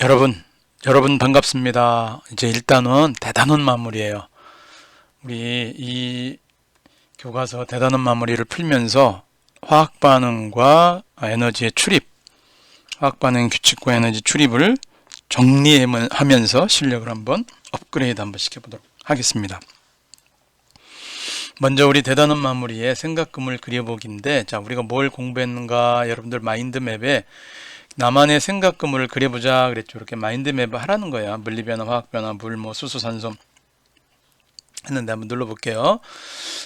여러분 반갑습니다. 이제 일단은 대단원 마무리예요. 우리 이 교과서 대단원 마무리를 풀면서 화학 반응과 에너지의 출입, 화학 반응 규칙과 에너지 출입을 정리하면서 실력을 한번 업그레이드 한번 시켜보도록 하겠습니다. 먼저 우리 대단원 마무리의 생각금을 그려보기인데, 자, 우리가 뭘 공부했는가, 여러분들 마인드맵에 나만의 생각금을 그려보자 그랬죠. 이렇게 마인드맵을 하라는 거야. 물리변화, 화학변화, 물, 수소, 산소 했는데 한번 눌러볼게요.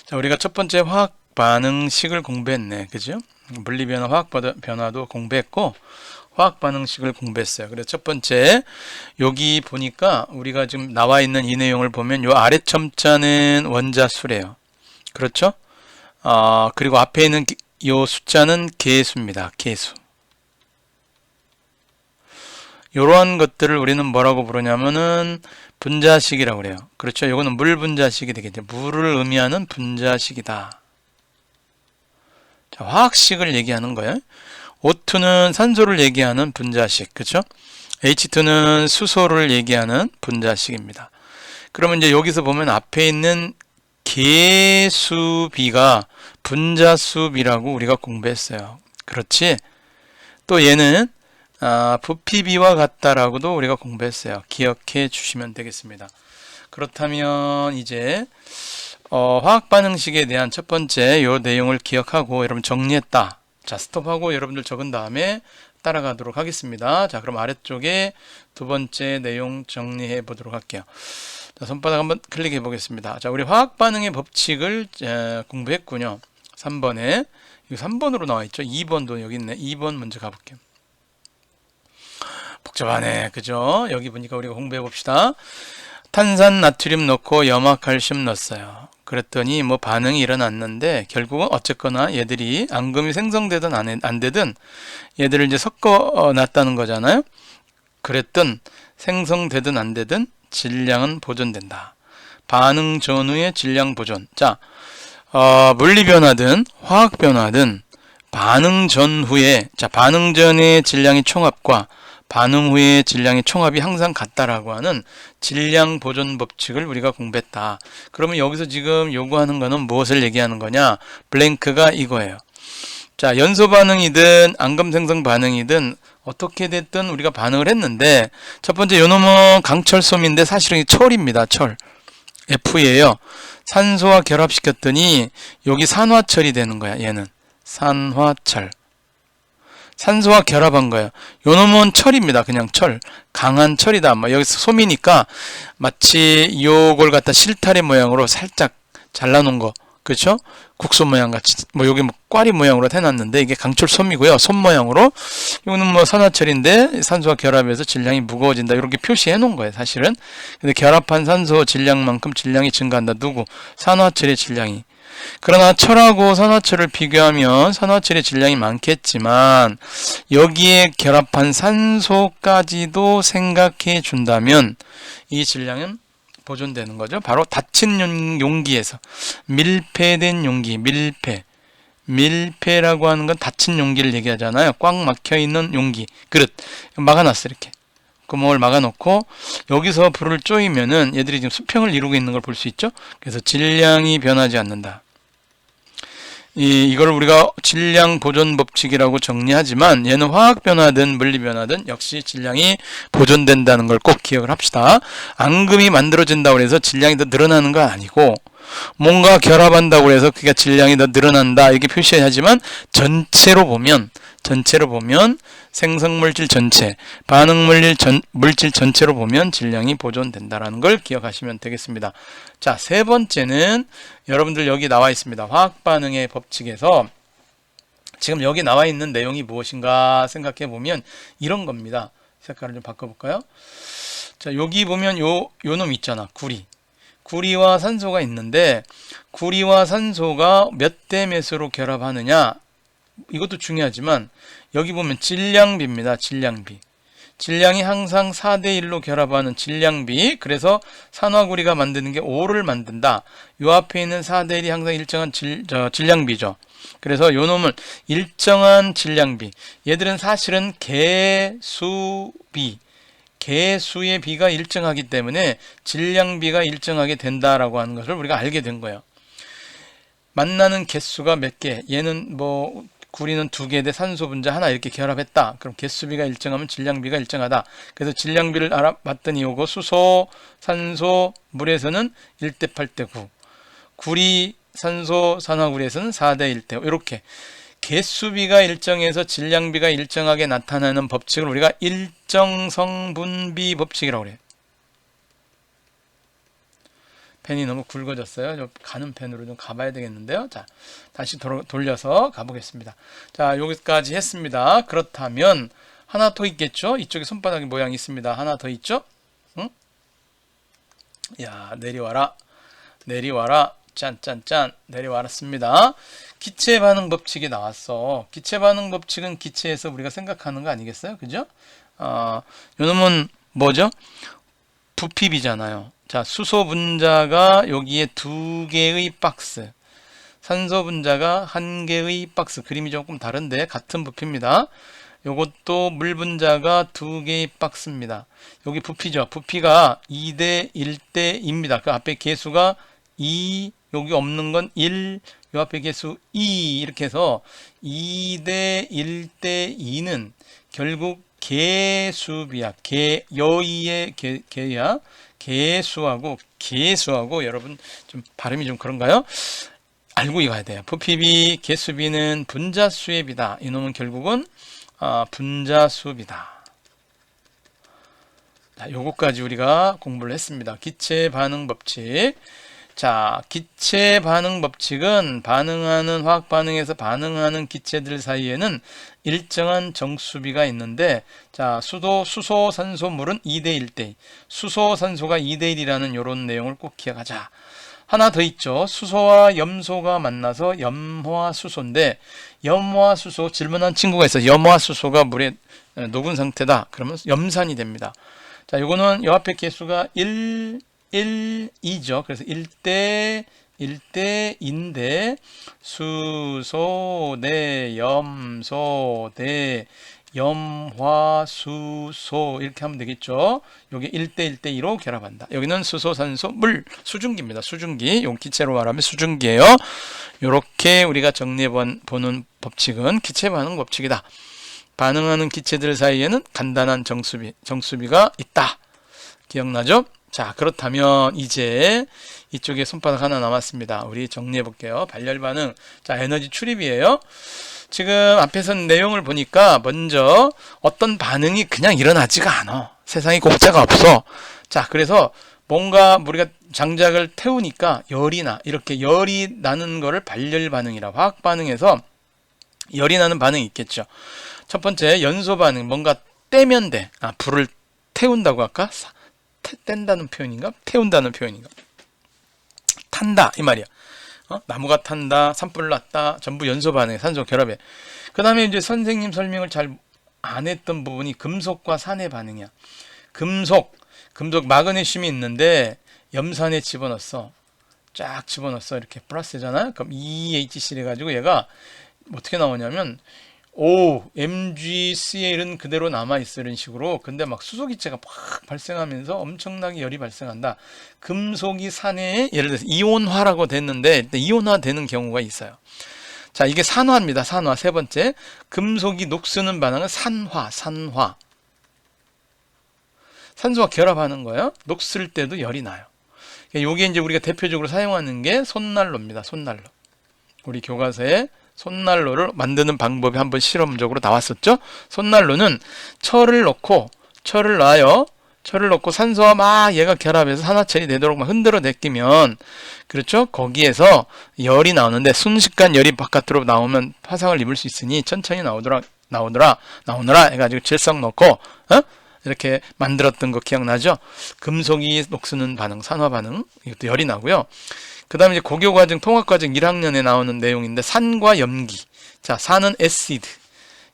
자, 우리가 첫 번째 화학 반응식을 공부했네. 그죠? 물리변화, 화학변화도 공부했고 화학 반응식을 공부했어요. 그래서 첫 번째 여기 보니까 우리가 지금 나와 있는 이 내용을 보면 요 아래 첨자는 원자수래요. 그렇죠? 그리고 앞에 있는 요 숫자는 개수입니다. 개수. 이러한 것들을 우리는 뭐라고 부르냐면은 분자식이라고 그래요. 그렇죠? 이거는 물 분자식이 되겠죠. 물을 의미하는 분자식이다. 자, 화학식을 얘기하는 거예요. O2는 산소를 얘기하는 분자식. 그렇죠? H2는 수소를 얘기하는 분자식입니다. 그러면 이제 여기서 보면 앞에 있는 개수비가 분자수비라고 우리가 공부했어요. 그렇지? 또 얘는 부피비와 같다라고도 우리가 공부했어요. 기억해 주시면 되겠습니다. 그렇다면 이제 화학 반응식에 대한 첫 번째 요 내용을 기억하고 여러분 정리했다. 자, 스톱하고 여러분들 적은 다음에 따라가도록 하겠습니다. 자, 그럼 아래쪽에 두 번째 내용 정리해 보도록 할게요. 자, 손바닥 한번 클릭해 보겠습니다. 자, 우리 화학 반응의 법칙을 공부했군요. 3번에 이거 3번으로 나와 있죠. 2번도 여기 있네. 2번 먼저 가볼게요. 복잡하네. 그죠? 여기 보니까 우리가 공부해 봅시다. 탄산 나트륨 넣고 염화칼슘 넣었어요. 그랬더니 뭐 반응이 일어났는데 결국은 어쨌거나 얘들이 앙금이 생성되든 안 되든 얘들을 이제 섞어 놨다는 거잖아요. 그랬든 생성되든 안 되든 질량은 보존된다. 반응 전후의 질량 보존. 자, 물리 변화든 화학 변화든 반응 전후에, 자, 반응 전의 질량의 총합과 반응 후의 질량의 총합이 항상 같다라고 하는 질량 보존 법칙을 우리가 공부했다. 그러면 여기서 지금 요구하는 거는 무엇을 얘기하는 거냐? 블랭크가 이거예요. 자, 연소 반응이든 앙금 생성 반응이든 어떻게 됐든 우리가 반응을 했는데 첫 번째 요놈은 강철솜인데 사실은 철입니다. 철. F예요. 산소와 결합시켰더니 여기 산화철이 되는 거야. 얘는 산화철. 산소와 결합한 거예요. 요놈은 철입니다. 그냥 철. 강한 철이다. 뭐 여기서 솜이니까 마치 요걸 갖다 실타래 모양으로 살짝 잘라놓은 거. 그렇죠? 국소 모양 같이 뭐 여기 뭐 꽈리 모양으로 해놨는데 이게 강철 솜이고요. 솜 모양으로. 이거는 뭐 산화철인데 산소와 결합해서 질량이 무거워진다. 이렇게 표시해 놓은 거예요. 사실은. 근데 결합한 산소 질량만큼 질량이 증가한다. 누구? 산화철의 질량이. 그러나 철하고 산화철을 비교하면 산화철의 질량이 많겠지만 여기에 결합한 산소까지도 생각해 준다면 이 질량은 보존되는 거죠. 바로 닫힌 용기에서 밀폐된 용기, 밀폐라고 하는 건 닫힌 용기를 얘기하잖아요. 꽉 막혀 있는 용기, 그릇 막아놨어. 이렇게 구멍을 막아놓고 여기서 불을 쪼이면은 얘들이 지금 수평을 이루고 있는 걸 볼 수 있죠. 그래서 질량이 변하지 않는다. 이걸 우리가 질량 보존 법칙이라고 정리하지만 얘는 화학 변화든 물리 변화든 역시 질량이 보존된다는 걸 꼭 기억을 합시다. 앙금이 만들어진다고 해서 질량이 더 늘어나는 건 아니고 뭔가 결합한다고 해서 그게 질량이 더 늘어난다 이렇게 표시해야 하지만 전체로 보면 생성물질 전체, 물질 전체로 보면 질량이 보존된다라는 걸 기억하시면 되겠습니다. 자, 세 번째는 여러분들 여기 나와 있습니다. 화학 반응의 법칙에서 지금 여기 나와 있는 내용이 무엇인가 생각해 보면 이런 겁니다. 색깔을 좀 바꿔볼까요? 자, 여기 보면 요 놈 있잖아. 구리와 산소가 있는데 구리와 산소가 몇 대 몇으로 결합하느냐 이것도 중요하지만 여기 보면 질량비입니다. 질량이 항상 4대1로 결합하는 질량비. 그래서 산화구리가 만드는 게 5를 만든다. 요 앞에 있는 4대1이 항상 일정한 질량비죠. 그래서 요 놈은 일정한 질량비. 얘들은 사실은 개수비. 개수의 비가 일정하기 때문에 질량비가 일정하게 된다라고 하는 것을 우리가 알게 된 거예요. 만나는 개수가 몇 개, 얘는 뭐 구리는 2개 대 산소 분자 하나 이렇게 결합했다. 그럼 개수비가 일정하면 질량비가 일정하다. 그래서 질량비를 알아봤더니 요거 수소, 산소, 물에서는 1대 8대 9, 구리, 산소, 산화구리에서는 4대 1대 5 이렇게 개수비가 일정해서 질량비가 일정하게 나타나는 법칙을 우리가 일정성분비 법칙이라고 그래요. 펜이 너무 굵어졌어요. 가는 펜으로 좀 가봐야 되겠는데요. 자, 다시 돌려서 가보겠습니다. 자, 여기까지 했습니다. 그렇다면 하나 더 있겠죠? 이쪽에 손바닥 모양이 있습니다. 하나 더 있죠? 응? 야, 내려와라. 내려와라. 짠짠짠. 내려왔습니다. 기체 반응 법칙이 나왔어. 기체 반응 법칙은 기체에서 우리가 생각하는 거 아니겠어요? 그죠? 요놈은 뭐죠? 부피비잖아요. 자, 수소 분자가 여기에 2개의 박스, 산소 분자가 1개의 박스. 그림이 조금 다른데 같은 부피입니다. 요것도 물 분자가 2개의 박스입니다. 여기 부피죠. 부피가 2대 1대 2입니다. 그 앞에 개수가 2, 여기 없는 건 1, 요 앞에 개수 2 이렇게 해서 2대 1대 2는 결국 개수비야. 여의의 개야. 개수하고 개수하고 여러분 좀 발음이 좀 그런가요? 알고 가야 돼요. 부피비, 개수비는 분자수의 비다. 이놈은 결국은 분자수비다. 자, 요거까지 우리가 공부를 했습니다. 기체 반응 법칙. 자, 기체 반응 법칙은 반응하는 화학 반응에서 반응하는 기체들 사이에는 일정한 정수비가 있는데, 자, 수소, 산소, 물은 2대 1대 2. 수소, 산소가 2대 1이라는 이런 내용을 꼭 기억하자. 하나 더 있죠. 수소와 염소가 만나서 염화수소인데, 염화수소, 질문한 친구가 있어요. 염화수소가 물에 녹은 상태다. 그러면 염산이 됩니다. 자, 요거는 요 앞에 개수가 1, 2죠. 그래서 1대 1대인데 수소 대 염소 대 염화수소 이렇게 하면 되겠죠. 여기 1대 1대 2로 결합한다. 여기는 수소, 산소, 물, 수증기입니다. 수증기. 용 기체로 말하면 수증기예요. 이렇게 우리가 정리해 보는 법칙은 기체 반응 법칙이다. 반응하는 기체들 사이에는 간단한 정수비가 있다. 기억나죠? 자, 그렇다면 이제 이쪽에 손바닥 하나 남았습니다. 우리 정리해 볼게요. 발열 반응. 자, 에너지 출입이에요. 지금 앞에서 내용을 보니까 먼저 어떤 반응이 그냥 일어나지가 않아. 세상에 공짜가 없어. 자, 그래서 뭔가 우리가 장작을 태우니까 열이 나. 이렇게 열이 나는 거를 발열 반응이라. 화학 반응에서 열이 나는 반응이 있겠죠. 첫 번째 연소 반응. 뭔가 떼면 돼. 불을 태운다고 할까? 뗀다는 표현인가? 태운다는 표현인가? 탄다 이 말이야. 나무가 탄다, 산불 났다, 전부 연소 반응, 산소 결합에. 그 다음에 이제 선생님 설명을 잘 안 했던 부분이 금속과 산의 반응이야. 금속 마그네슘이 있는데 염산에 집어넣었어. 쫙 집어넣었어. 이렇게 플러스잖아. 그럼 EHC를 해가지고 얘가 어떻게 나오냐면 MgCl은 그대로 남아있어. 이런 식으로. 근데 막 수소기체가 팍 발생하면서 엄청나게 열이 발생한다. 금속이 산에 예를 들어서 이온화라고 됐는데 이온화 되는 경우가 있어요. 자, 이게 산화입니다. 산화. 세 번째, 금속이 녹쓰는 반응은 산화. 산소와 결합하는 거예요. 녹슬 때도 열이 나요. 요게 이제 우리가 대표적으로 사용하는 게 손난로입니다. 손난로. 우리 교과서에 손난로를 만드는 방법이 한번 실험적으로 나왔었죠. 손난로는 철을 넣고 산소와 막 얘가 결합해서 산화철이 되도록 막 흔들어 내끼면, 그렇죠? 거기에서 열이 나오는데 순식간 열이 바깥으로 나오면 화상을 입을 수 있으니 천천히 나오느라 해가지고 질성 넣고 이렇게 만들었던 거 기억나죠? 금속이 녹쓰는 반응, 산화 반응, 이것도 열이 나고요. 그 다음에 이제 고교과정, 통합과정 1학년에 나오는 내용인데, 산과 염기. 자, 산은 애시드,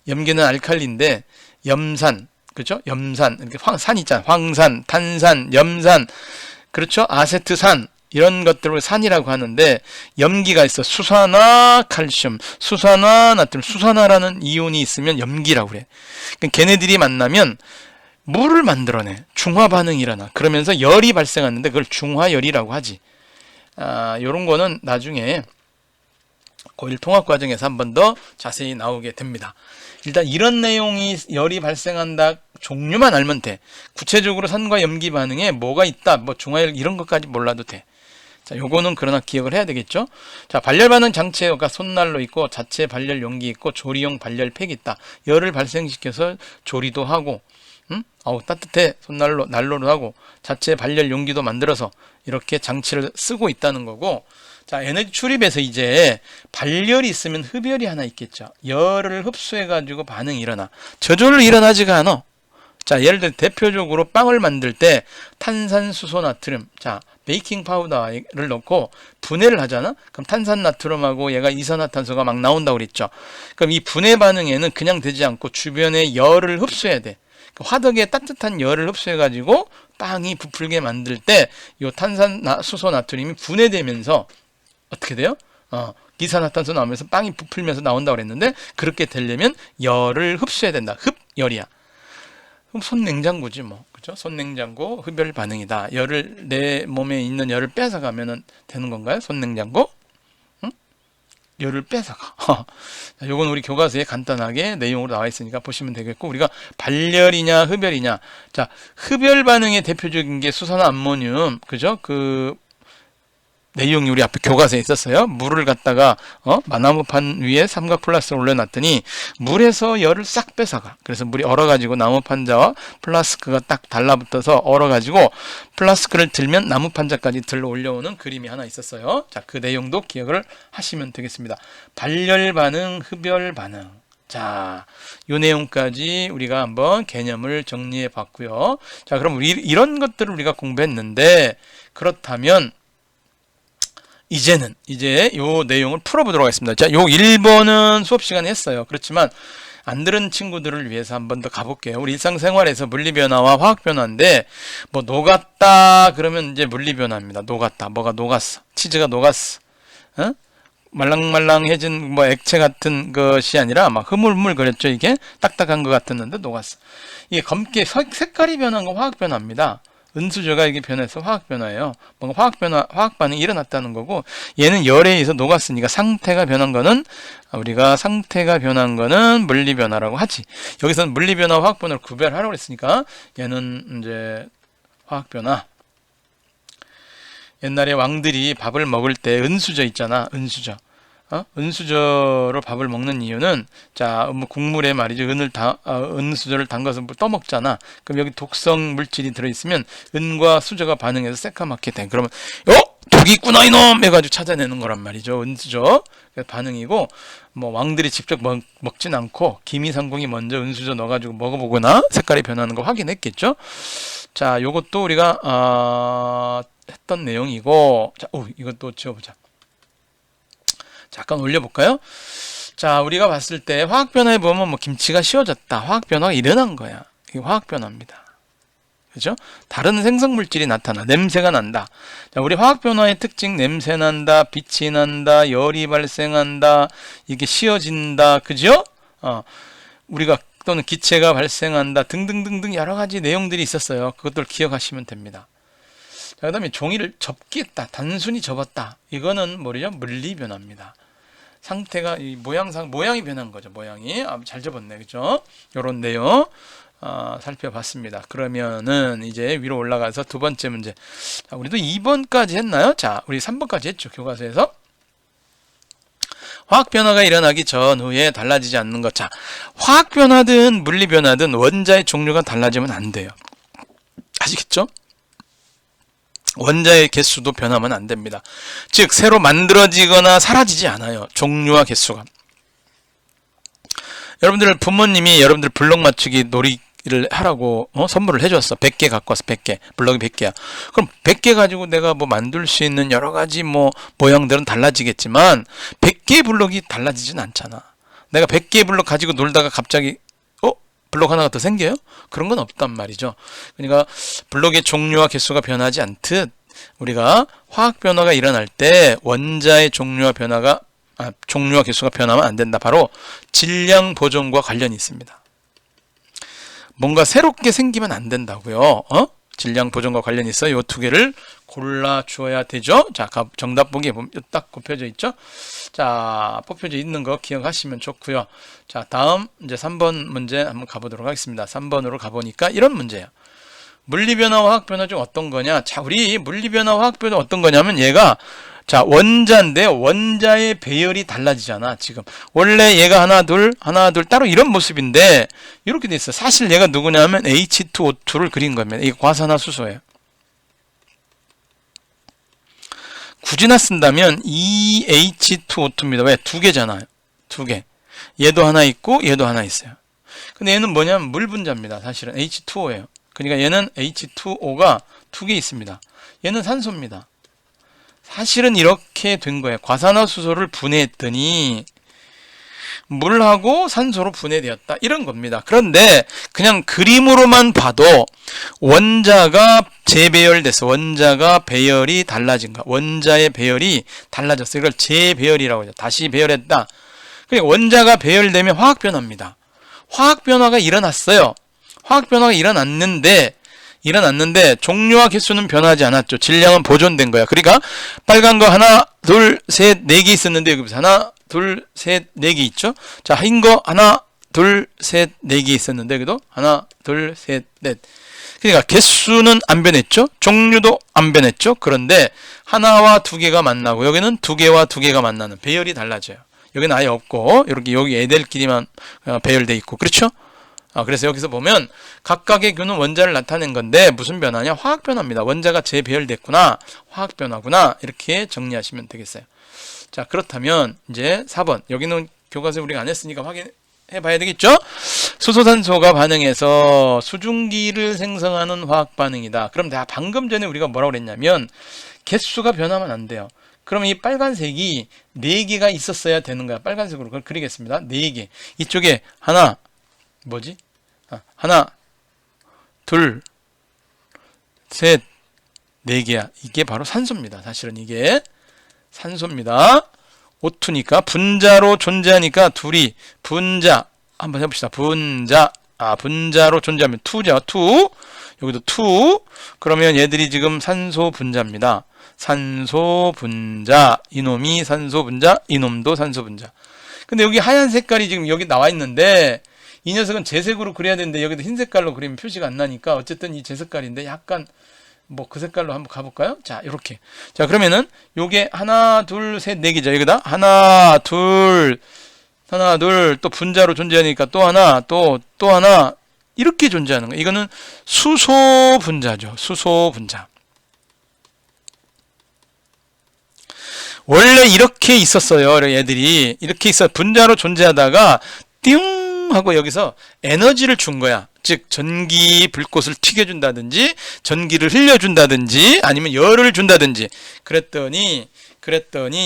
염기는 알칼리인데, 염산, 그렇죠? 염산, 이렇게 산 있잖아요. 황산, 탄산, 염산, 그렇죠? 아세트산, 이런 것들을 산이라고 하는데, 염기가 있어. 수산화, 칼슘, 수산화, 나트륨, 수산화라는 이온이 있으면 염기라고 그래. 그러니까 걔네들이 만나면 물을 만들어내. 중화 반응이 일어나. 그러면서 열이 발생하는데 그걸 중화열이라고 하지. 요런 거는 나중에 고1 통합 과정에서 한 번 더 자세히 나오게 됩니다. 일단 이런 내용이 열이 발생한다 종류만 알면 돼. 구체적으로 산과 염기 반응에 뭐가 있다, 뭐 중화열 이런 것까지 몰라도 돼. 자, 요거는 그러나 기억을 해야 되겠죠. 자, 발열 반응 장치가 손난로 있고 자체 발열 용기 있고 조리용 발열팩이 있다. 열을 발생시켜서 조리도 하고, 따뜻해. 난로로 하고 자체 발열 용기도 만들어서 이렇게 장치를 쓰고 있다는 거고. 자, 에너지 출입에서 이제 발열이 있으면 흡열이 하나 있겠죠. 열을 흡수해 가지고 반응이 일어나. 저절로 일어나지가 않아. 자, 예를 들어 대표적으로 빵을 만들 때 탄산수소 나트륨, 자, 베이킹 파우더를 넣고 분해를 하잖아. 그럼 탄산 나트륨하고 얘가 이산화탄소가 막 나온다고 그랬죠. 그럼 이 분해 반응에는 그냥 되지 않고 주변에 열을 흡수해야 돼. 화덕에 따뜻한 열을 흡수해 가지고 빵이 부풀게 만들 때 이 탄산수소 나트륨이 분해되면서 어떻게 돼요? 이산화탄소 나오면서 빵이 부풀면서 나온다고 그랬는데, 그렇게 되려면 열을 흡수해야 된다. 흡열이야. 그럼 손냉장고지 뭐. 그죠? 손냉장고 흡열 반응이다. 열을, 내 몸에 있는 열을 뺏어가면 되는 건가요? 손냉장고? 응? 열을 뺏어가. 요건 우리 교과서에 간단하게 내용으로 나와 있으니까 보시면 되겠고, 우리가 발열이냐 흡열이냐. 자, 흡열 반응의 대표적인 게 수산암모늄. 그죠? 그 내용이 우리 앞에 교과서에 있었어요. 물을 갖다가 나무판 위에 삼각 플라스를 올려놨더니 물에서 열을 싹 뺏어가. 그래서 물이 얼어가지고 나무판자와 플라스크가 딱 달라붙어서 얼어가지고 플라스크를 들면 나무판자까지 들러 올려오는 그림이 하나 있었어요. 자, 그 내용도 기억을 하시면 되겠습니다. 발열 반응, 흡열 반응. 자, 요 내용까지 우리가 한번 개념을 정리해 봤고요. 자, 그럼 이런 것들을 우리가 공부했는데, 그렇다면 이제 요 내용을 풀어보도록 하겠습니다. 자, 요 1번은 수업 시간에 했어요. 그렇지만 안 들은 친구들을 위해서 한 번 더 가볼게요. 우리 일상생활에서 물리변화와 화학변화인데, 뭐 녹았다 그러면 이제 물리변화입니다. 녹았다. 뭐가 녹았어? 치즈가 녹았어. 말랑말랑해진 뭐 액체 같은 것이 아니라 막 흐물흐물 거렸죠. 이게 딱딱한 것 같았는데 녹았어. 이게 검게 색깔이 변한 건 화학변화입니다. 은수저가 이게 변해서 화학변화예요. 뭔가 화학변화, 화학반응이 일어났다는 거고, 얘는 열에 의해서 녹았으니까 상태가 변한 거는, 우리가 상태가 변한 거는 물리변화라고 하지. 여기서는 물리변화와 화학변화를 구별하라고 했으니까, 얘는 이제 화학변화. 옛날에 왕들이 밥을 먹을 때 은수저 있잖아. 은수저. 은수저로 밥을 먹는 이유는, 자, 뭐 국물에 말이죠. 은수저를 담가서 떠먹잖아. 그럼 여기 독성 물질이 들어있으면 은과 수저가 반응해서 새까맣게 돼. 그러면 독이 있구나 이놈 해가지고 찾아내는 거란 말이죠. 은수저 반응이고, 뭐 왕들이 직접 먹진 않고 기미상궁이 먼저 은수저 넣어가지고 먹어보거나 색깔이 변하는 거 확인했겠죠. 자, 요것도 우리가 했던 내용이고, 자, 이것도 지워보자. 잠깐 올려볼까요? 자, 우리가 봤을 때 화학변화에 보면 뭐 김치가 씌워졌다. 화학변화가 일어난 거야. 이게 화학변화입니다. 그죠? 다른 생성물질이 나타나. 냄새가 난다. 자, 우리 화학변화의 특징, 냄새 난다, 빛이 난다, 열이 발생한다, 이게 씌워진다. 그죠? 우리가 또는 기체가 발생한다. 등등등등 여러 가지 내용들이 있었어요. 그것들 기억하시면 됩니다. 자, 그 다음에 종이를 접기했다. 단순히 접었다. 이거는 뭐죠? 물리변화입니다. 상태가, 모양이 변한 거죠. 모양이. 잘 접었네. 그죠? 요런 내용, 살펴봤습니다. 그러면은 이제 위로 올라가서 두 번째 문제. 자, 우리도 2번까지 했나요? 자, 우리 3번까지 했죠. 교과서에서. 화학변화가 일어나기 전후에 달라지지 않는 것. 자, 화학변화든 물리변화든 원자의 종류가 달라지면 안 돼요. 아시겠죠? 원자의 개수도 변하면 안 됩니다. 즉 새로 만들어지거나 사라지지 않아요. 종류와 개수가. 여러분들 부모님이 여러분들 블록 맞추기 놀이를 하라고 선물을 해줬어. 100개 갖고 와서 100개. 블록이 100개야. 그럼 100개 가지고 내가 뭐 만들 수 있는 여러 가지 뭐 모양들은 달라지겠지만 100개 블록이 달라지진 않잖아. 내가 100개 블록 가지고 놀다가 갑자기 블록 하나가 더 생겨요? 그런 건 없단 말이죠. 그러니까 블록의 종류와 개수가 변하지 않듯 우리가 화학 변화가 일어날 때 원자의 종류와 개수가 변하면 안 된다. 바로 질량 보존과 관련이 있습니다. 뭔가 새롭게 생기면 안 된다고요. 질량 보존과 관련이 있어 요 두 개를 골라 주어야 되죠. 자, 정답 보기에 보면 딱 꼽혀져 있죠. 자, 뽑혀져 있는 거 기억하시면 좋고요. 자, 다음 이제 3번 문제 한번 가보도록 하겠습니다. 3번으로 가보니까 이런 문제예요. 물리변화와 화학변화 중 어떤 거냐? 자, 우리 물리변화와 화학변화 어떤 거냐면 얘가 자, 원자인데 원자의 배열이 달라지잖아. 지금 원래 얘가 하나 둘 따로 이런 모습인데 이렇게 돼 있어. 사실 얘가 누구냐면 H2O2를 그린 겁니다. 이게 과산화수소예요. 굳이나 쓴다면 EH2O2입니다. 왜? 두 개잖아요. 두 개. 얘도 하나 있고 얘도 하나 있어요. 근데 얘는 뭐냐면 물 분자입니다. 사실은 H2O예요. 그러니까 얘는 H2O가 두 개 있습니다. 얘는 산소입니다. 사실은 이렇게 된 거예요. 과산화수소를 분해했더니 물하고 산소로 분해되었다. 이런 겁니다. 그런데 그냥 그림으로만 봐도 원자가 재배열돼서 원자가 배열이 달라진 거. 원자의 배열이 달라졌어요. 이걸 재배열이라고 하죠. 다시 배열했다. 그러니까 원자가 배열되면 화학변화입니다. 화학변화가 일어났어요. 화학변화가 일어났는데 종류와 개수는 변하지 않았죠. 질량은 보존된 거야. 그러니까 빨간 거 하나, 둘, 셋, 네 개 있었는데 여기 보세요. 하나, 둘, 셋, 네 개 있죠. 자, 흰 거 하나, 둘, 셋, 네 개 있었는데 여기도 하나, 둘, 셋, 넷. 그러니까 개수는 안 변했죠. 종류도 안 변했죠. 그런데 하나와 두 개가 만나고 여기는 두 개와 두 개가 만나는 배열이 달라져요. 여기는 아예 없고 이렇게 여기 애들끼리만 배열돼 있고 그렇죠. 그래서 여기서 보면 각각의 교는 원자를 나타낸 건데 무슨 변화냐? 화학 변화입니다. 원자가 재배열됐구나. 화학 변화구나. 이렇게 정리하시면 되겠어요. 자, 그렇다면 이제 4번. 여기는 교과서에 우리가 안 했으니까 확인해 봐야 되겠죠? 수소산소가 반응해서 수증기를 생성하는 화학 반응이다. 그럼 내가 방금 전에 우리가 뭐라고 그랬냐면 개수가 변하면 안 돼요. 그럼 이 빨간색이 4개가 있었어야 되는 거야. 빨간색으로 그걸 그리겠습니다. 4개. 이쪽에 하나 뭐지? 하나, 둘, 셋, 4개야. 이게 바로 산소입니다. 사실은 이게 산소입니다. O2니까 분자로 존재하니까 둘이 분자 한번 해봅시다. 분자로 존재하면 2죠. 2. 여기도 2. 그러면 얘들이 지금 산소 분자입니다. 산소 분자. 이놈이 산소 분자. 이놈도 산소 분자. 근데 여기 하얀 색깔이 지금 여기 나와 있는데 이 녀석은 재색으로 그려야 되는데 여기도 흰 색깔로 그리면 표시가 안 나니까 어쨌든 이 재색깔인데 약간 뭐 그 색깔로 한번 가볼까요? 자, 이렇게. 자, 그러면은 요게 하나, 둘, 셋, 네 개죠. 여기다 하나, 둘, 또 분자로 존재하니까 또 하나, 또 하나 이렇게 존재하는 거예요. 이거는 수소 분자죠. 수소 분자. 원래 이렇게 있었어요. 얘들이 이렇게 있어 분자로 존재하다가 띵 하고 여기서 에너지를 준 거야. 즉 전기 불꽃을 튀겨준다든지 전기를 흘려준다든지 아니면 열을 준다든지 그랬더니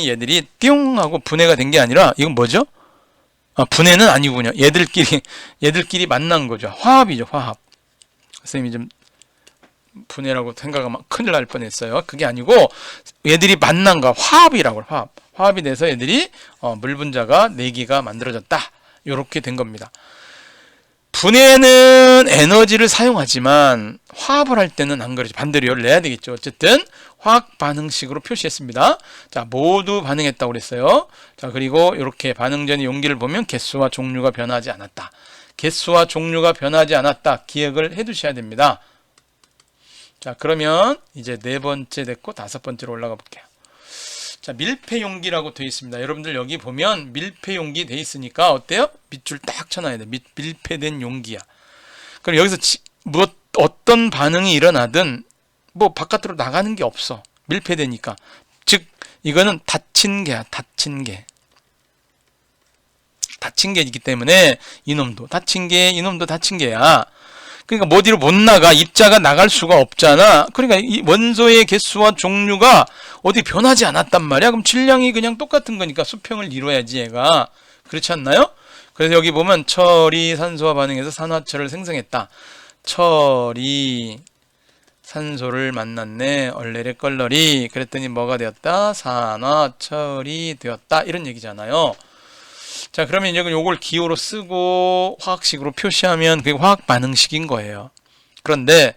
얘들이 띵 하고 분해가 된 게 아니라 이건 뭐죠? 분해는 아니군요. 얘들끼리 만난 거죠. 화합이죠. 화합. 선생님이 좀 분해라고 생각하면 큰일 날 뻔했어요. 그게 아니고 얘들이 만난 거 화합이라고 화합이 돼서 얘들이 물 분자가 4개가 만들어졌다. 이렇게 된 겁니다. 분해는 에너지를 사용하지만 화합을 할 때는 안 그러죠. 반대로 열을 내야 되겠죠. 어쨌든 화학 반응식으로 표시했습니다. 자, 모두 반응했다고 그랬어요. 자, 그리고 이렇게 반응 전의 용기를 보면 개수와 종류가 변하지 않았다. 개수와 종류가 변하지 않았다. 기억을 해 두셔야 됩니다. 자, 그러면 이제 4번째 됐고 5번째로 올라가 볼게요. 자, 밀폐 용기라고 되어 있습니다. 여러분들 여기 보면 밀폐 용기 되어 있으니까 어때요? 밑줄 딱 쳐놔야 돼. 밀폐된 용기야. 그럼 여기서 어떤 반응이 일어나든 뭐 바깥으로 나가는 게 없어. 밀폐되니까. 즉 이거는 닫힌 개야. 닫힌 개이기 때문에 이놈도 닫힌 개야. 그러니까 어디로 못 나가. 입자가 나갈 수가 없잖아. 그러니까 이 원소의 개수와 종류가 어디 변하지 않았단 말이야. 그럼 질량이 그냥 똑같은 거니까 수평을 이뤄야지 얘가. 그렇지 않나요? 그래서 여기 보면 철이 산소와 반응해서 산화철을 생성했다. 철이 산소를 만났네. 얼레레 껄러리. 그랬더니 뭐가 되었다? 산화철이 되었다. 이런 얘기잖아요. 자, 그러면 이제 요걸 기호로 쓰고 화학식으로 표시하면 그게 화학 반응식인 거예요. 그런데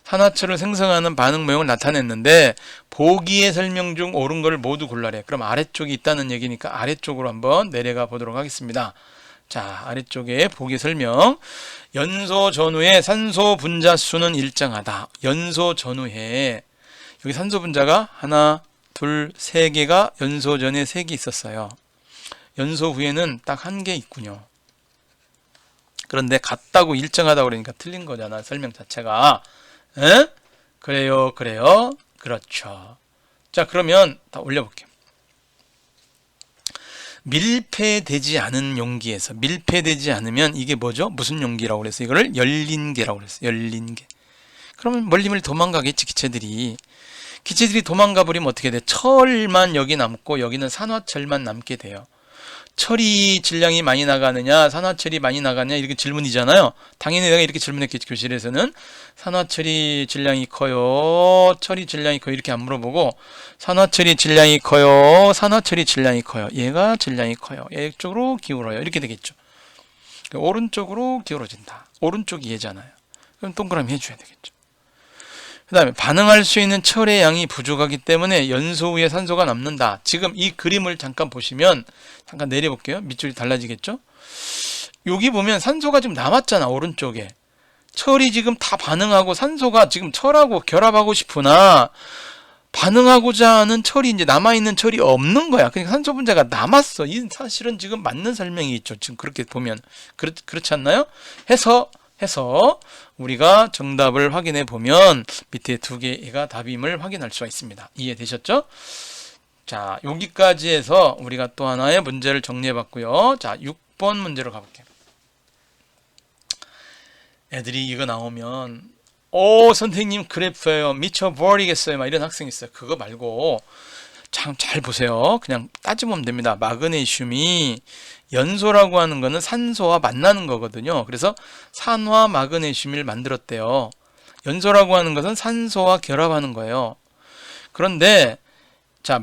산화철을 생성하는 반응 모형을 나타냈는데 보기의 설명 중 옳은 걸 모두 골라래. 그럼 아래쪽이 있다는 얘기니까 아래쪽으로 한번 내려가 보도록 하겠습니다. 자, 아래쪽에 보기 설명. 연소 전후에 산소 분자 수는 일정하다. 연소 전후에 여기 산소 분자가 하나, 둘, 세 개가 연소 전에 3개 있었어요. 연소 후에는 딱 1개 있군요. 그런데 같다고 일정하다고 그러니까 틀린 거잖아. 설명 자체가. 에? 그래요, 그래요. 그렇죠. 자, 그러면 다 올려볼게요. 밀폐되지 않은 용기에서 밀폐되지 않으면 이게 뭐죠? 무슨 용기라고 그랬어요? 이거를 열린 개라고 그랬어요. 열린 개. 그러면 멀리 도망가겠지, 기체들이. 기체들이 도망가 버리면 어떻게 돼? 철만 여기 남고 여기는 산화철만 남게 돼요. 철이 질량이 많이 나가느냐, 산화철이 많이 나가느냐, 이렇게 질문이잖아요. 당연히 내가 이렇게 질문했겠지, 교실에서는. 산화철이 질량이 커요, 철이 질량이 커요, 이렇게 안 물어보고, 산화철이 질량이 커요, 산화철이 질량이 커요, 얘가 질량이 커요, 얘 쪽으로 기울어요, 이렇게 되겠죠. 오른쪽으로 기울어진다. 오른쪽이 얘잖아요. 그럼 동그라미 해줘야 되겠죠. 그 다음에 반응할 수 있는 철의 양이 부족하기 때문에 연소 후에 산소가 남는다. 지금 이 그림을 잠깐 보시면, 잠깐 내려볼게요. 밑줄이 달라지겠죠? 여기 보면 산소가 지금 남았잖아, 오른쪽에. 철이 지금 다 반응하고 산소가 지금 철하고 결합하고 싶으나 반응하고자 하는 철이 이제 남아있는 철이 없는 거야. 그러니까 산소 분자가 남았어. 이 사실은 지금 맞는 설명이 있죠. 지금 그렇게 보면. 그렇지 않나요? 해서 우리가 정답을 확인해 보면 밑에 2개가 답임을 확인할 수가 있습니다. 이해되셨죠? 자, 여기까지 해서 우리가 또 하나의 문제를 정리해 봤고요. 자, 6번 문제로 가볼게요. 애들이 이거 나오면 선생님 그래프예요, 미쳐버리겠어요, 막 이런 학생이 있어요. 그거 말고 참 잘 보세요. 그냥 따지면 됩니다. 마그네슘이 연소라고 하는 거는 산소와 만나는 거거든요. 그래서 산화 마그네슘을 만들었대요. 연소라고 하는 것은 산소와 결합하는 거예요. 그런데 자,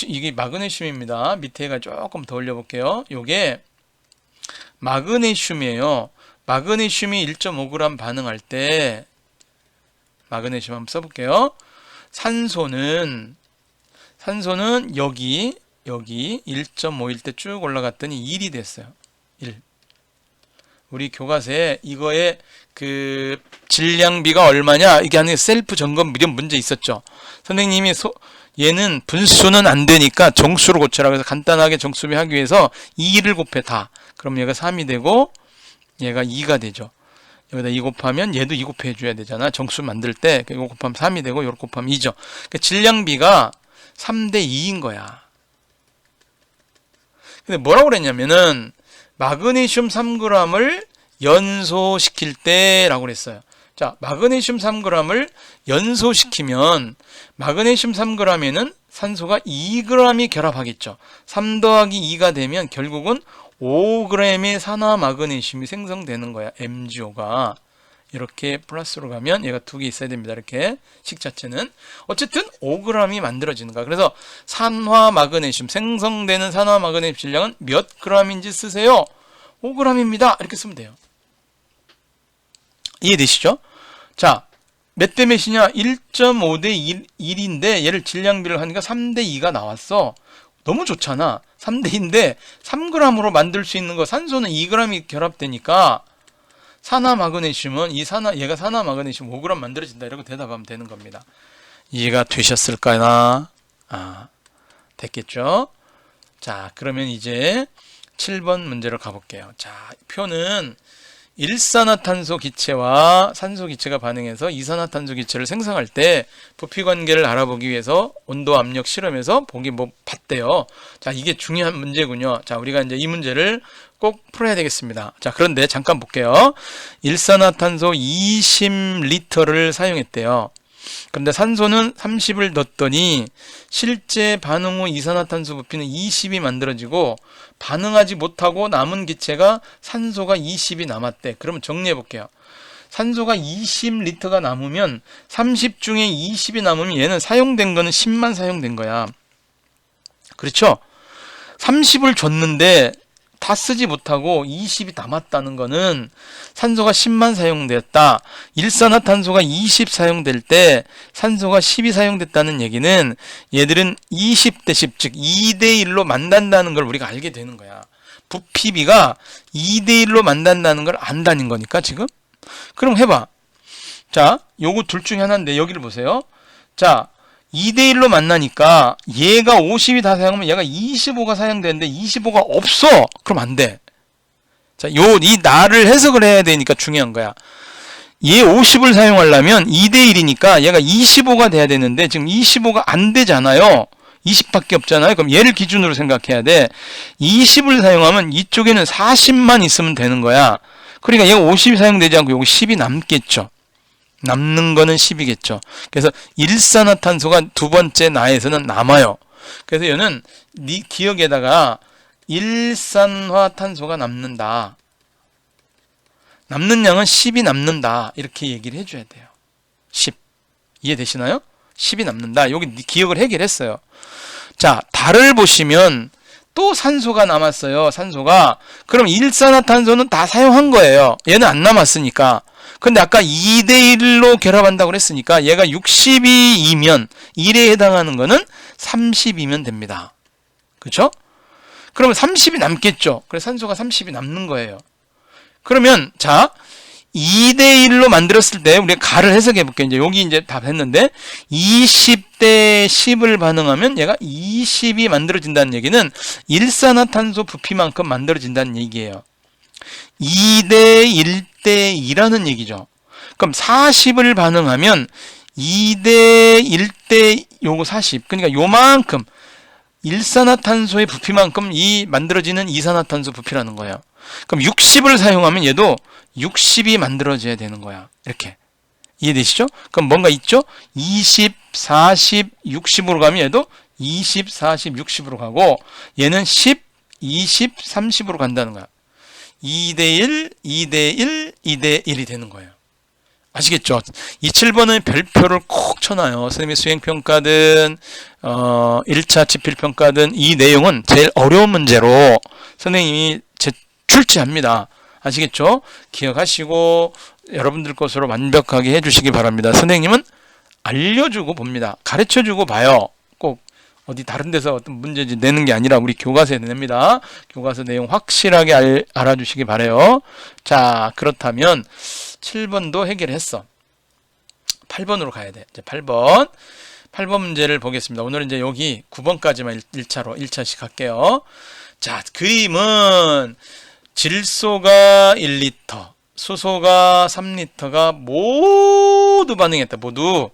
이게 마그네슘입니다. 밑에가 조금 더 올려볼게요. 요게 마그네슘이에요. 마그네슘이 1.5g 반응할 때 마그네슘 한번 써볼게요. 산소는 여기 1.5일 때 쭉 올라갔더니 1이 됐어요. 1. 우리 교과서에 이거의 그 질량비가 얼마냐, 이게 아니라 셀프 점검 이런 문제 있었죠. 선생님이 얘는 분수는 안 되니까 정수로 고쳐라. 그래서 간단하게 정수비 하기 위해서 2를 곱해 다. 그럼 얘가 3이 되고 얘가 2가 되죠. 여기다 2 곱하면 얘도 2 곱해 줘야 되잖아. 정수 만들 때 이거 곱하면 3이 되고 이거 곱하면 2죠. 그러니까 질량비가 3대 2인 거야. 근데 뭐라고 그랬냐면은 마그네슘 3g을 연소시킬 때라고 그랬어요. 자, 마그네슘 3g을 연소시키면 마그네슘 3g에는 산소가 2g이 결합하겠죠. 3 더하기 2가 되면 결국은 5g의 산화 마그네슘이 생성되는 거야. MgO가. 이렇게 플러스로 가면 얘가 2개 있어야 됩니다. 이렇게 식 자체는 어쨌든 5g이 만들어지는 거야. 그래서 산화 마그네슘, 생성되는 산화 마그네슘 질량은 몇 g인지 쓰세요. 5g입니다. 이렇게 쓰면 돼요. 이해되시죠? 자, 몇 대 몇이냐? 1.5대 1인데 얘를 질량비를 하니까 3대 2가 나왔어. 너무 좋잖아. 3대 2인데 3g으로 만들 수 있는 거, 산소는 2g이 결합되니까 산화 마그네슘은 얘가 산화 마그네슘 5g 만들어진다. 이러고 대답하면 되는 겁니다. 이해가 되셨을까나? 됐겠죠? 자, 그러면 이제 7번 문제로 가볼게요. 자, 표는 일산화탄소 기체와 산소 기체가 반응해서 이산화탄소 기체를 생성할 때 부피 관계를 알아보기 위해서 온도 압력 실험에서 봤대요. 자, 이게 중요한 문제군요. 자, 우리가 이제 이 문제를 꼭 풀어야 되겠습니다. 자, 그런데 잠깐 볼게요. 일산화탄소 20L를 사용했대요. 그런데 산소는 30을 넣었더니 실제 반응 후 이산화탄소 부피는 20이 만들어지고 반응하지 못하고 남은 기체가 산소가 20이 남았대. 그러면 정리해 볼게요. 산소가 20L가 남으면 30 중에 20이 남으면 얘는 사용된 거는 10만 사용된 거야. 그렇죠? 30을 줬는데 다 쓰지 못하고 20이 남았다는 거는 산소가 10만 사용되었다. 일산화탄소가 20 사용될 때 산소가 10이 사용됐다는 얘기는 얘들은 20대 10, 즉 2대 1로 만난다는 걸 우리가 알게 되는 거야. 부피비가 2대 1로 만난다는 걸 안다는 거니까 지금. 그럼 해봐. 자, 요거 둘 중에 하나인데 여기를 보세요. 자, 2대 1로 만나니까 얘가 50이 다 사용하면 얘가 25가 사용되는데 25가 없어. 그럼 안 돼. 자, 이 나를 해석을 해야 되니까 중요한 거야. 얘 50을 사용하려면 2대 1이니까 얘가 25가 돼야 되는데 지금 25가 안 되잖아요. 20밖에 없잖아요. 그럼 얘를 기준으로 생각해야 돼. 20을 사용하면 이쪽에는 40만 있으면 되는 거야. 그러니까 얘가 50이 사용되지 않고 요거 10이 남겠죠. 남는 거는 10이겠죠. 그래서 일산화탄소가 두 번째 나에서는 남아요. 그래서 얘는 네 기억에다가 일산화탄소가 남는다. 남는 양은 10이 남는다. 이렇게 얘기를 해줘야 돼요. 10. 이해되시나요? 10이 남는다. 여기 기억을 해결했어요. 자, 달을 보시면 또 산소가 남았어요. 산소가. 그럼 일산화탄소는 다 사용한 거예요. 얘는 안 남았으니까. 근데 아까 2대 1로 결합한다고 그랬으니까 얘가 62이면 1에 해당하는 거는 30이면 됩니다. 그렇죠? 그러면 30이 남겠죠. 그래서 산소가 30이 남는 거예요. 그러면 자, 2대 1로 만들었을 때 우리가 가를 해석해 볼게요. 이제 여기 이제 답 했는데 20대 10을 반응하면 얘가 20이 만들어진다는 얘기는 일산화탄소 부피만큼 만들어진다는 얘기예요. 2대 1대 2라는 얘기죠. 그럼 40을 반응하면 2대 1대 요거 40. 그러니까 요만큼 일산화탄소의 부피만큼 이 만들어지는 이산화탄소 부피라는 거예요. 그럼 60을 사용하면 얘도 60이 만들어져야 되는 거야. 이렇게. 이해되시죠? 그럼 뭔가 있죠? 20, 40, 60으로 가면 얘도 20, 40, 60으로 가고 얘는 10, 20, 30으로 간다는 거야. 2대 1, 2대 1, 2대 1이 되는 거예요. 아시겠죠? 이 7번은 별표를 콕 쳐놔요. 선생님이 수행평가든 1차 지필평가든 이 내용은 제일 어려운 문제로 선생님이 출제합니다. 아시겠죠? 기억하시고 여러분들 것으로 완벽하게 해주시기 바랍니다. 선생님은 알려주고 봅니다. 가르쳐주고 봐요. 꼭 어디 다른 데서 어떤 문제 내는 게 아니라 우리 교과서에 냅니다. 교과서 내용 확실하게 알아주시기 바라요. 자, 그렇다면 7번도 해결했어. 8번으로 가야 돼. 이제 8번 문제를 보겠습니다. 오늘은 이제 여기 9번까지만 1차씩 할게요. 자, 그림은 질소가 1리터, 수소가 3리터가 모두 반응했다. 모두.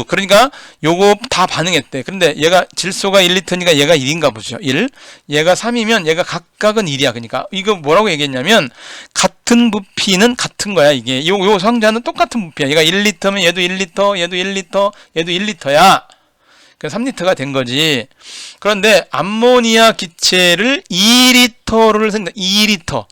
그러니까 요거 다 반응했대. 그런데 얘가 질소가 1리터니까 얘가 1인가 보죠. 1. 얘가 3이면 얘가 각각은 1이야. 그러니까 이거 뭐라고 얘기했냐면 같은 부피는 같은 거야. 이게 요 상자는 똑같은 부피야. 얘가 1리터면 얘도 1리터, 얘도 1리터, 얘도 1리터야. 그래서 3리터가 된 거지. 그런데 암모니아 기체를 2리터를 2리터.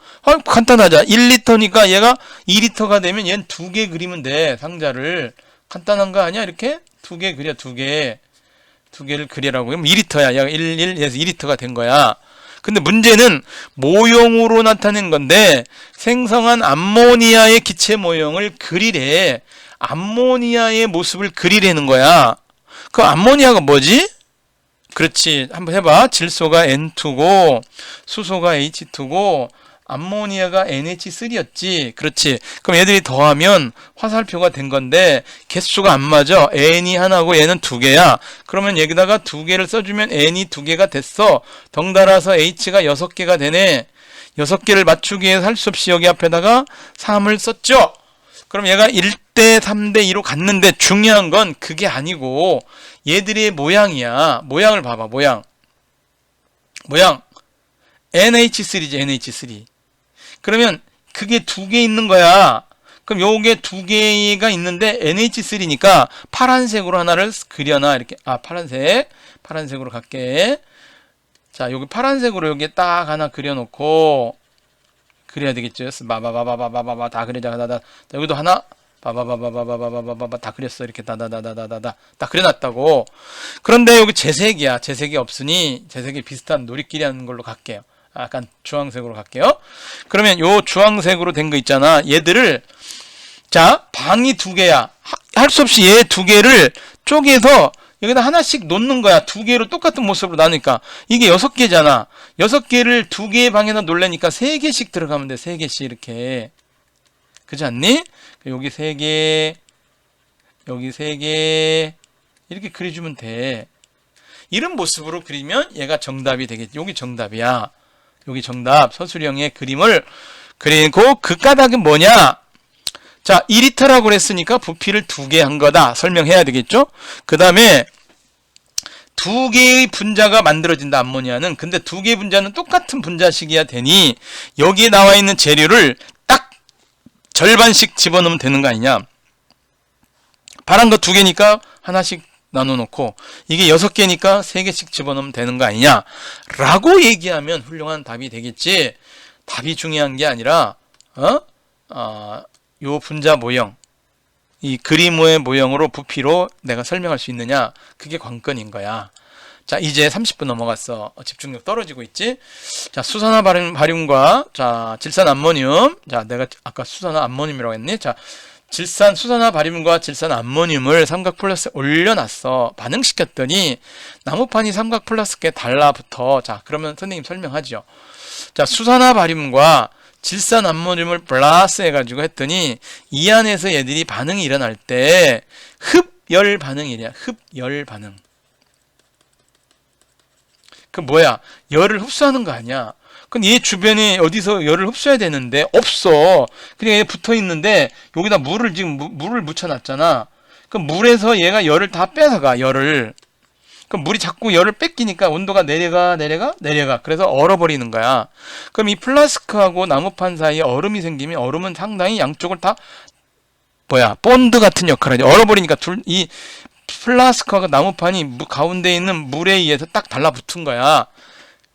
간단하자. 1리터니까 얘가 2리터가 되면 얘는 2개 그리면 돼. 상자를. 간단한 거 아니야? 이렇게 2개 그려. 2개를 그리라고. 그럼 2리터야. 얘가 1에서 2리터가 된 거야. 근데 문제는 모형으로 나타낸 건데 생성한 암모니아의 기체 모형을 그리래. 암모니아의 모습을 그리라는 거야. 그 암모니아가 뭐지? 그렇지. 한번 해봐. 질소가 N2고 수소가 H2고 암모니아가 NH3였지. 그렇지. 그럼 얘들이 더하면 화살표가 된 건데 개수가 안 맞아. N이 하나고 얘는 2개야. 그러면 여기다가 2개를 써주면 N이 2개가 됐어. 덩달아서 H가 6개가 되네. 6개를 맞추기 위해서 할 수 없이 여기 앞에다가 3을 썼죠. 그럼 얘가 1대 3대 2로 갔는데 중요한 건 그게 아니고 얘들의 모양이야. 모양을 봐봐. 모양 NH3지. NH3. 그러면 그게 2개 있는 거야. 그럼 요게 2개가 있는데 NH3니까 파란색으로 하나를 그려놔. 이렇게. 파란색으로 갈게. 자, 여기 파란색으로 여기 딱 하나 그려놓고 그래야 되겠죠. 바바바바바바바 다 그려자. 여기도 하나 바바바바바바바바 다 그렸어. 이렇게 다다다다다다 다 그려놨다고. 그런데 여기 재색이야. 재색이 없으니 재색이 비슷한 놀이끼리 하는 걸로 갈게요. 약간 주황색으로 갈게요. 그러면 요 주황색으로 된 거 있잖아. 얘들을 자, 방이 두 개야. 할 수 없이 얘 두 개를 쪼개서 여기다 하나씩 놓는 거야. 두 개로 똑같은 모습으로 나누니까. 이게 6개잖아. 6개를 두 개의 방에다 놓으려니까 3개씩 들어가면 돼. 3개씩 이렇게. 그렇지 않니? 여기 3개, 여기 3개 이렇게 그려주면 돼. 이런 모습으로 그리면 얘가 정답이 되겠지. 여기 정답이야. 여기 정답. 서술형의 그림을 그리고 그 까닭은 뭐냐? 자, 2리터라고 그랬으니까 부피를 2개 한 거다. 설명해야 되겠죠? 그 다음에 2개의 분자가 만들어진다, 암모니아는. 근데 2개의 분자는 똑같은 분자식이야 되니 여기에 나와 있는 재료를 딱 절반씩 집어넣으면 되는 거 아니냐? 파란 거 2개니까 하나씩 나눠놓고 이게 6개니까 3개씩 집어넣으면 되는 거 아니냐? 라고 얘기하면 훌륭한 답이 되겠지. 답이 중요한 게 아니라 요 분자 모형, 이 그림의 모형으로 부피로 내가 설명할 수 있느냐, 그게 관건인 거야. 자, 이제 30분 넘어갔어. 집중력 떨어지고 있지? 자, 수산화 바륨과 자, 질산 암모늄. 자, 내가 아까 수산화 암모늄이라고 했니? 자, 수산화 바륨과 질산 암모늄을 삼각 플러스에 올려놨어. 반응시켰더니 나무판이 삼각 플러스에 달라붙어. 자, 그러면 선생님 설명하죠. 자, 수산화 바륨과 질산 암모늄을 플러스 해가지고 했더니 이 안에서 얘들이 반응이 일어날 때 흡열 반응이냐. 흡열 반응. 그 뭐야? 열을 흡수하는 거 아니야. 근데 얘 주변에 어디서 열을 흡수해야 되는데 없어. 그냥 얘 붙어 있는데 여기다 물을 지금 물을 묻혀놨잖아. 그 물에서 얘가 열을 다 뺏어가. 열을. 그럼 물이 자꾸 열을 뺏기니까 온도가 내려가. 그래서 얼어버리는 거야. 그럼 이 플라스크하고 나무판 사이에 얼음이 생기면 얼음은 상당히 양쪽을 다 본드 같은 역할을 하죠. 얼어버리니까 이 플라스크하고 나무판이 가운데 있는 물에 의해서 딱 달라붙은 거야.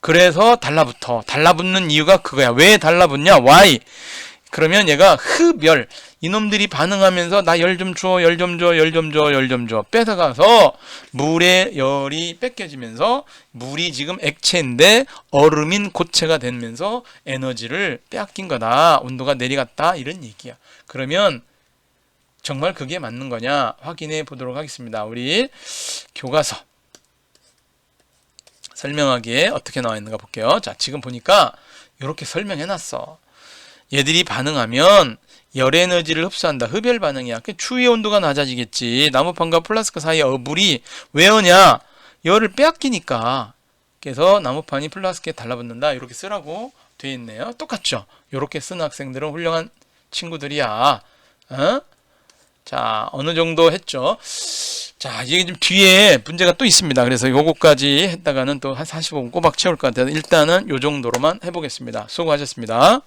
그래서 달라붙어. 달라붙는 이유가 그거야. 왜 달라붙냐? Why? 그러면 얘가 흡열. 이놈들이 반응하면서 나 열 좀 줘, 열 좀 줘, 열 좀 줘, 열 좀 줘. 뺏어가서 물의 열이 뺏겨지면서 물이 지금 액체인데 얼음인 고체가 되면서 에너지를 빼앗긴 거다. 온도가 내려갔다. 이런 얘기야. 그러면 정말 그게 맞는 거냐? 확인해 보도록 하겠습니다. 우리 교과서 설명하기에 어떻게 나와 있는가 볼게요. 자, 지금 보니까 이렇게 설명해 놨어. 얘들이 반응하면 열 에너지를 흡수한다. 흡열 반응이야. 추위의 온도가 낮아지겠지. 나무판과 플라스크 사이에 물이 왜 오냐? 열을 빼앗기니까. 그래서 나무판이 플라스크에 달라붙는다. 이렇게 쓰라고 되어 있네요. 똑같죠? 이렇게 쓰는 학생들은 훌륭한 친구들이야. 자, 어느 정도 했죠? 자, 이게 좀 뒤에 문제가 또 있습니다. 그래서 요거까지 했다가는 또 한 45분 꼬박 채울 것 같아서 일단은 요 정도로만 해보겠습니다. 수고하셨습니다.